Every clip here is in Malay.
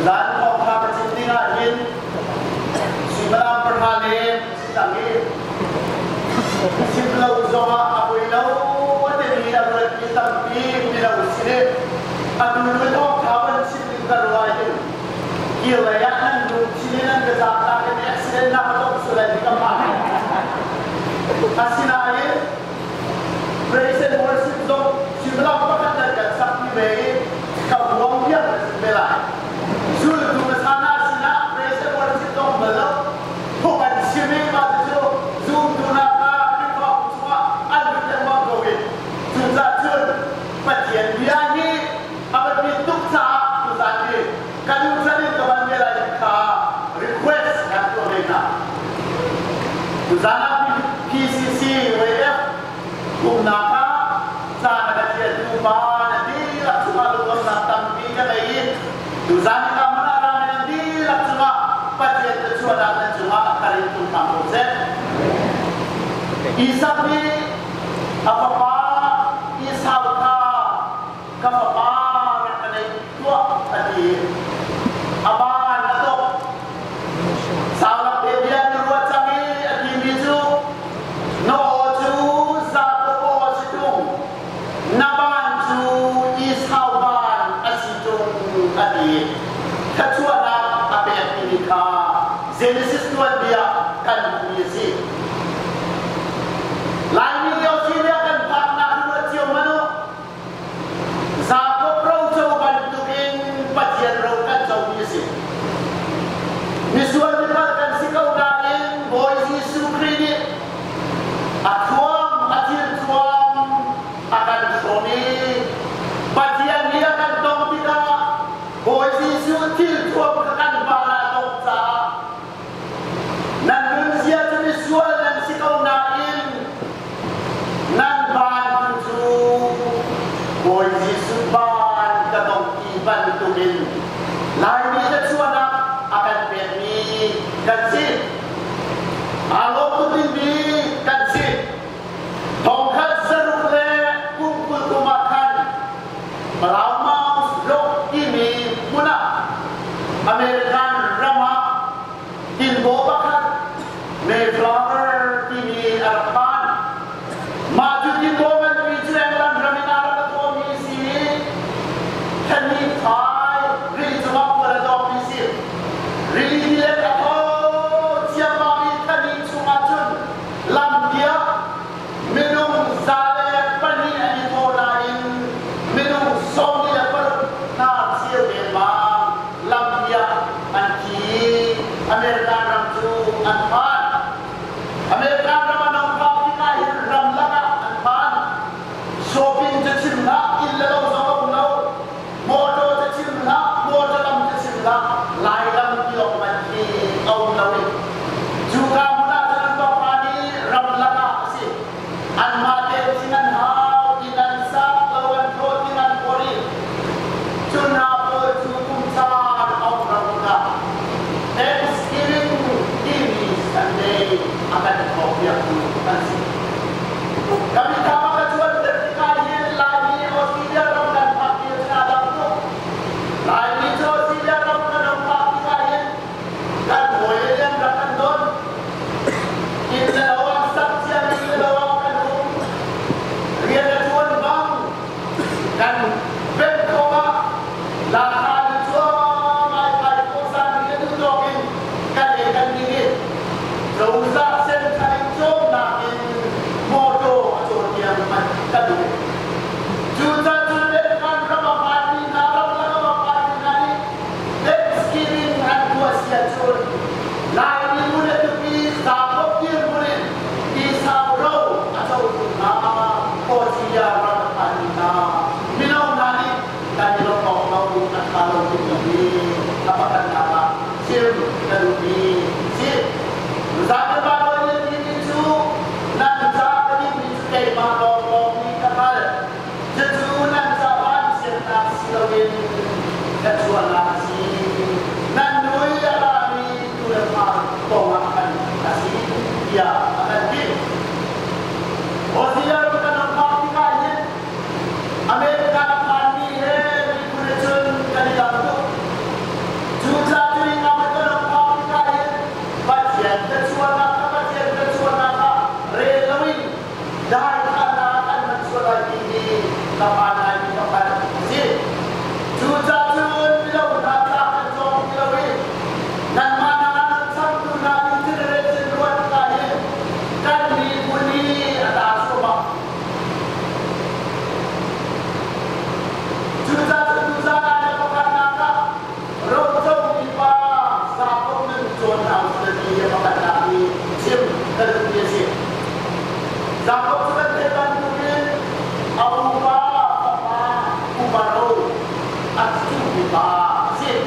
Lan kong kapatid nga rin, simalang perhali, sitangin. Simplaw zonga ako ilaw, wadini ako nagkitampi, minaw silip. At nunod ko, kawan silip karuwayo. Kilayan ng sinilang gazakakin, accident na ako, sulay di kapahin. At sinayin, praise and worship zone, simalang pagkatagad sa kibay, kabuang biyak na belay. Sul, dumasana sila, praise and worship zone, malaw, huwag siyemay matito, zoom dunaka, ripop, semua, albut yang mau gawin. Tunza jun, patian biyangi, amat pintuk saat tuzani. Kanu tuzani kawan belay ka, request yang tuwena. Tuzana PCC, WF, kumnaka, sana kacir tuba, nanti lah cuma luar natampi kalain. Tuzani kamera nanti lah cuma pacir tercuali dan cuma akarin tu kampus. Isabi apa isauka kapapa rakanay tua tadi aban ato saulak bebian ruat sangi akimizu no ju zapo situng naban ju isauban asitung tadi kecuali apa yang dinika Genesis 2 dia kan mengisi lain ini Australia akan partner dua cium mano. Zako pro coba bantuin pacian rokan jauh biasa. Misuan dikatakan si kau dain boy Yesus Kristus. Atuam akhir tuam akan suami. Pacian dia akan dong tidak boy Yesus til tuam akan bala dong sa. Nan manusia tu misuan dan si kau dain. Nan ban tu boy Yesus ban katong iban tumin lain ni suana akan permi kansin alo tutimbi kansin tongkat serukle kumpul kumakan melamau lok ini muna American rama timbo bakat Mayflower ini Arapan maju di momen pijuan dan raminara ketua misi kami thai ri semua pada ofisi ri dia kata siapa kami cuma jun lam dia minum zale pani ani lain minum som dia per na sia memang lam dia anki Amerika ramju anpan Amerika ramanong kapitahir ramlaka anpan shopping jachimna ilalaw zawawnaw moto jachimna moto lam jachimna lailam kilo manki awnawi juga muna jalan bapani ramlaka si anmate sinan haw inan sa lawan protinan kori chunapo chukum saan awnamuka Thanksgiving ini Sunday akan kopiak kansi kami kama kecuali ketika ini lagi Australia dan pakir senadang itu lagi Australia dan pakir ini dan boleh yang akan don ini lawan saksi yang ini lawan kanung dia kecuali bang dan berkoma lahan jual mai kosan dia tu jokin kan dingin Rauza sen kai jom nakin moto atau yang kadu. Juta kan ramapati naram ramapati nani Thanksgiving and dua siacur. Lain ni mula tepi sapok dia mula di saurau atau nama posia ramapati na. Minau nani dan minau mau kalau tepi apakan nama sil kadubi sil. Zakat baru ini tu, nan zakat ini kay malong ni kapal. Jadi nan zakat serta silawin kecuali nasi. Nan dua alami tu lepas akan kasih dia akan di. Australia bukan nampak tikanya. Amerika pani he di kulit kali dalam tu. kapanay ni kapan si juta jun bilau data kacong bilau ini dan mana anak sabtu nabi generasi dua kali kan dibuli atas rumah juta ada pekan naka rojong ipa sapong menjual harus dia pekan nabi sim terbiasa sapong sudah tekan mungkin awal baru aksi kita sih.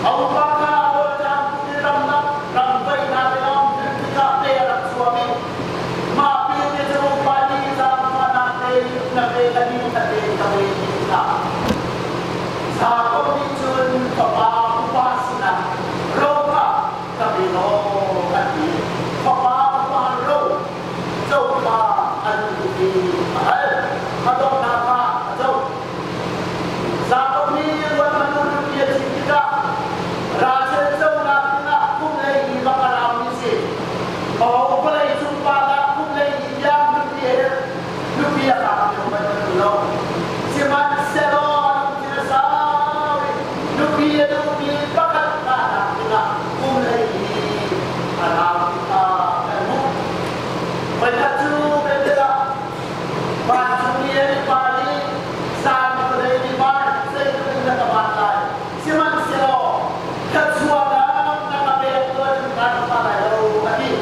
Awak kalau jangan diramnak ramai dalam kita perak suami. Maafin dia jauh pagi sama nanti lagi kami kita. Sahabat dicun papa upasina roka kami kami papa ro coba anu di atau nama atau sahabat ni buat menurut dia kita rasa jauh nak kumlai di bakal amisi oh boleh jumpa tak kumlai yang rupiah tak betul cuman selon tidak sawi rupiah bakal tak kita kumlai alam kita kamu mereka juga tidak baju dia di paling saat berdiri di bar saya tidak terbatas cuman selo kecuali nak betul dengan pada lalu lagi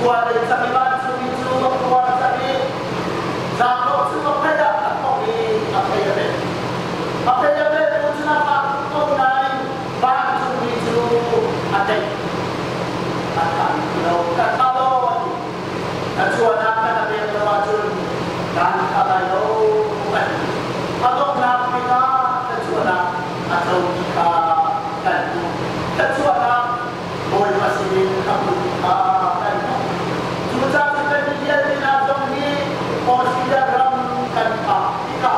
buat dari baju itu buat dari zaman semua pada apa ini apa yang itu nama kau naik baju itu ada kalau kecuali nak betul baju dan kalau atau kenapa kecuali atau kita kecuali boleh masih kamu dan juga kita dia di dalam ini posisi dalam kan kita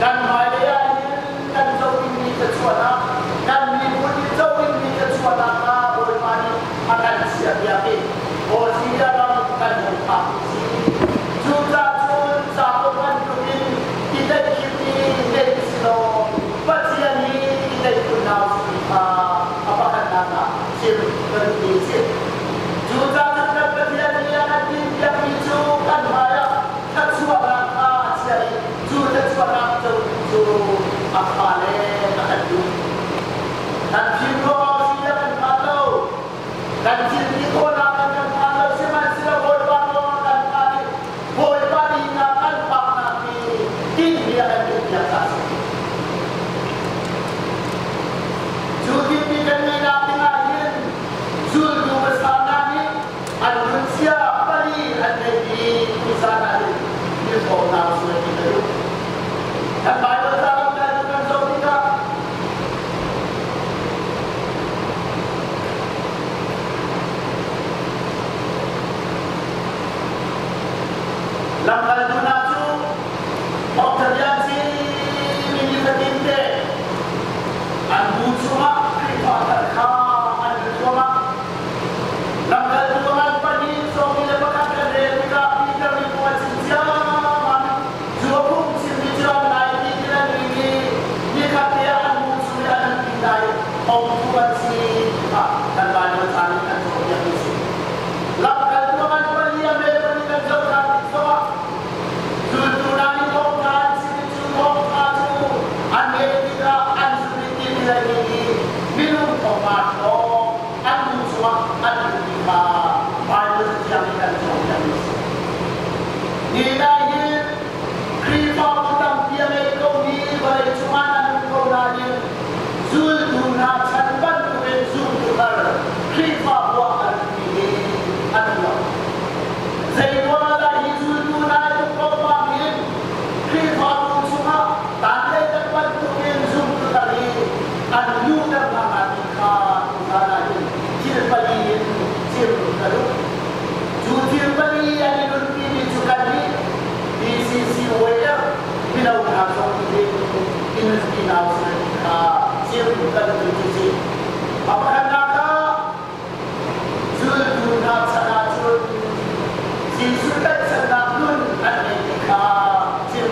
dan Malaysia ini kan jauh ini kecuali dan ini jauh ini kecuali boleh mana akan siap yakin posisi dalam kan kita juga sahabat mungkin kita dari silo pasien ini kita kenal apakah nama sir berisi juga tetap pasien ini akan diajukan pada kecuali asyari juga kecuali itu apa akan du dan jika dia akan tahu dan jika orang akan tahu semasa sila boleh dia akan biasa. Jadi kita ni nak tengahkan zulm bersama ni manusia beri ada di pusat ini. Ini orang sudah kita tu. Dan Bible dalam kandungan kita dalam kandungan terjadi ini bertinde, anu cuma kita terkah, anu cuma langkah Tuhan pagi soal lepas kerja kita dibuat sejaman, jua pun sejaman naik kita ini kata anu sudah kita membuat si dan banyak cari dan soal ini. Langkah Tuhan pagi yang berpikir jauh soal tunani minum obat anu suak anu lima Bible yang kita jauh nilai kripa utang dia mereka ni boleh cuma anu kau nanya zul guna canban kuben zul tukar kripa buat anu ini anu saya lagi zul guna itu kau panggil kripa cuma tanda tempat kuben zul tukar anu dalam kita usahanya ciri balik ciri baru jujur balik yang ini juga di sisi wajah bila udah sampai ini final kita ciri baru di sisi apakah nak jujur nak sangat jujur si sudah sangat pun ada kita ciri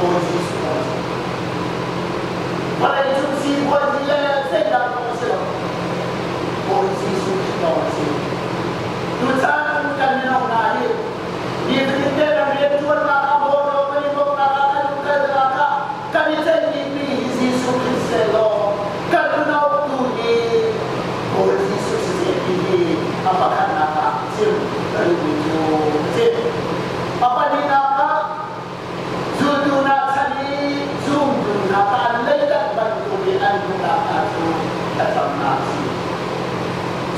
Hoje isso para isso se pode ser da consciência. Hoje isso não é. Tu sabe que não há aí. E que tem a ver com a boa, o que não há nada no que ela tá. Quando tem que isso que se lo, quando não tu e hoje isso se que apa kana sim dari itu sim apa di napa zuduna sani zuduna lekat bantu di antara aku tetap nasi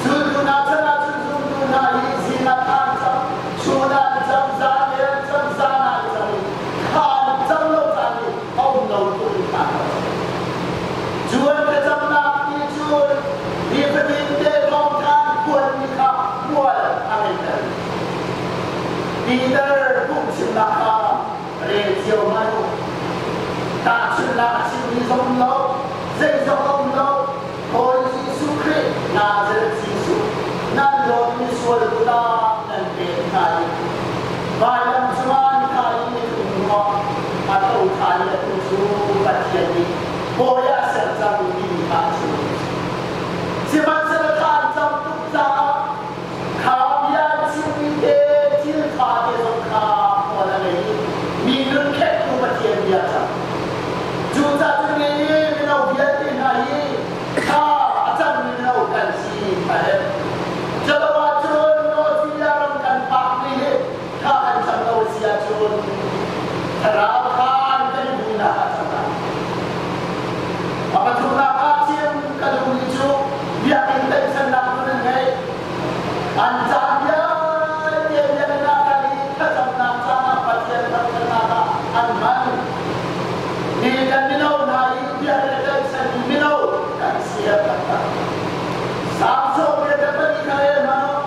zuduna sana zuduna izina tanam sudah zamzana zamzana zani kan zamlo zani au no tu kan jual ke zamna ni jual di pedinte longkan kuat ni ka kuat amenter Peter pun silaka rezio manu tak silaka sini zomlo zai zomlo koi Yesus Kristus Nazaret Yesus nan lo ni sual kula nan pe kai balam zaman kai ni semua atau kai itu bagian ni boya serta ini kasih siapa serta jam tu Kabian sini cil kade sokha wala nahi minun ke tu bagian biasa juta tu ni minau biasa nahi ka acan minau kan si pada jalawa turun no siaran kan pak ni ka acan no sia turun terakan kan guna acan apa tu nak aciam kalau hijau biar kita senang menengai Anjaya dia nak kali kasam nak sana pasien terkena anman. Ni kan minau nai dia ada seni minau kan siap kata. Sabso dia dapat ikai mana?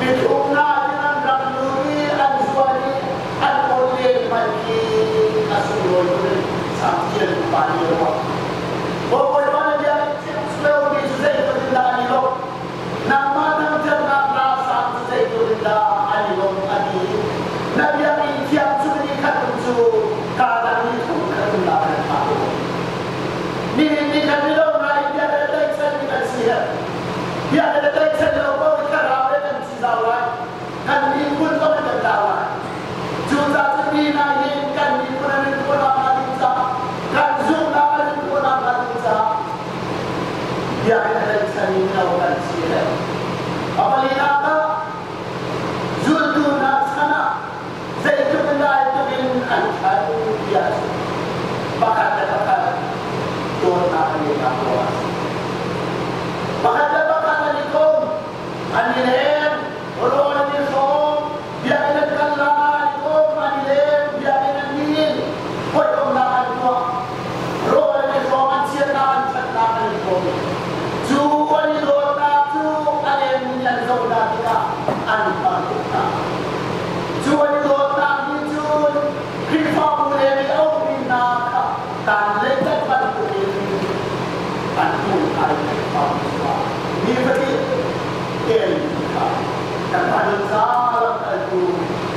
Betulna dengan ramluri anjuari anpolye maki asuloi sambil balik rumah. Pokok mana dia selalu disay berdiri lo. Nama dan jangan rasa sesuatu tidak alilom adi. Nabi yang tiap sudah dikatakan kadang itu kebenaran aku. Ni kami lo naik dia ada teksan kita sihat. Dia ada teksan lo kau kerana dan sizawan. Kan ni pun kau berdakwah. Juta sedih naik kan ni pun ada pun amal kita. Kan zoom amal pun amal kita. Dia ada teksan ini lawan sihat. Apalagi apa? Zultu nasana. Zaitu benda itu bin al-hadu biasa. Bakat Tuhan akan dikakuas. Bakat alikum anilem orang alikum biarkan kalah alikum anilem biarkan nil. Kau nak dua. Orang alikum ansiakan cakap alikum. Jual lota tu alem yang saudara kita anpa kita. Jual lota ni jual kita boleh diawinna kan lekat bantu ini bantu hari kita. Ni berarti kita dan pada zaman itu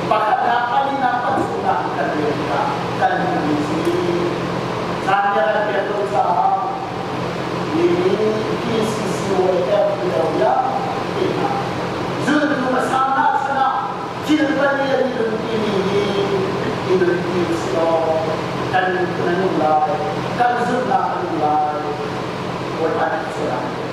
bakat apa ni nampak sudah kita dan misi saya betul sah ini sisi wajah beliau kita zulm bersama sana cilbani ini Islam dan menulai dan zulm menulai buat anak seorang